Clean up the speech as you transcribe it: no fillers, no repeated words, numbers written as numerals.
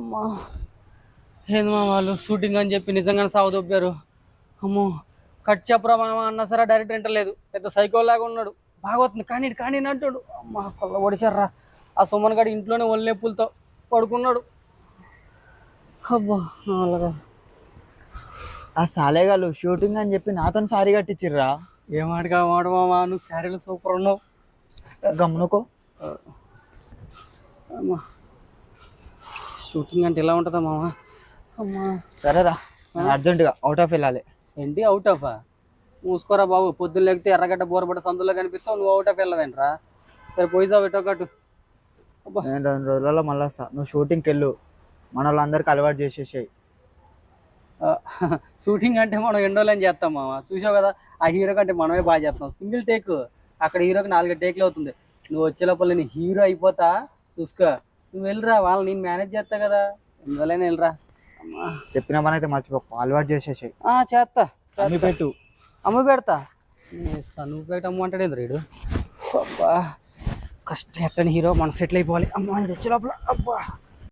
అమ్మా ఏంది మా వాళ్ళు షూటింగ్ అని చెప్పి నిజంగానే సాగు దొబ్బారు. అమ్మో కట్ చెప్పరా మామ అన్నా సరే డైరెక్ట్ వింటలేదు. పెద్ద సైకో లాగా ఉన్నాడు. బాగా వస్తుంది కానీ కానీ అంటాడు. అమ్మా కొల్ల ఒడిచారా. ఆ సుమన్ గడి ఇంట్లోనే ఒళ్ళెప్పులతో పడుకున్నాడు. అబ్బా అలాగా ఆ సాలేగాళ్ళు షూటింగ్ అని చెప్పి నాతో సారీ కట్టించిర్రా. ఏమాటగా మాట మామ నువ్వు శారీలు సూపర్ ఉన్నావు. గమ్మునుకో. అమ్మా షూటింగ్ అంటే ఎలా ఉంటుందా మామ? అమ్మా సరేరా అర్జెంటుగా అవుట్ ఆఫ్ వెళ్ళాలి. ఏంటి అవుట్ ఆఫా? మూసుకోరా బాబు, పొద్దున్న లేకపోతే ఎర్రగడ్డ బోరబడ్డ సందులో కనిపిస్తావు, నువ్వు అవుట్ ఆఫ్ వెళ్ళవేంట్రా? సరే పోయిసా పెట్టోకట్టు. అబ్బా నేను 2 రోజులలో మళ్ళీ వస్తా. నువ్వు షూటింగ్కి వెళ్ళు, మన వాళ్ళందరికీ అలవాటు చేసేసాయి. షూటింగ్ అంటే మనం ఎండోలని చేస్తాం మామ, చూసావు కదా. ఆ హీరో కంటే మనమే బాగా చేస్తాం. సింగిల్ టేక్ అక్కడ హీరోకి 4 టేక్లు అవుతుంది. నువ్వు వచ్చే లోపల నేను హీరో అయిపోతా చూసుకో. నువ్వు వెళ్ళరా, వాళ్ళని నేను మేనేజ్ చేస్తా కదా, ఎందువల్లైనా వెళ్ళరా. చెప్పిన పని అయితే మర్చిపోకు, అలవాటు చేసేసాయి. చేస్తా అమ్మి పెట్టు. అమ్మ పెడతా. నువ్వు పెట్ట అమ్మ అంటాడు ఎదురు. అబ్బా కష్టం ఎట్టని హీరో మనం సెటిల్ అయిపోవాలి. అమ్మ వచ్చే లోపల. అబ్బా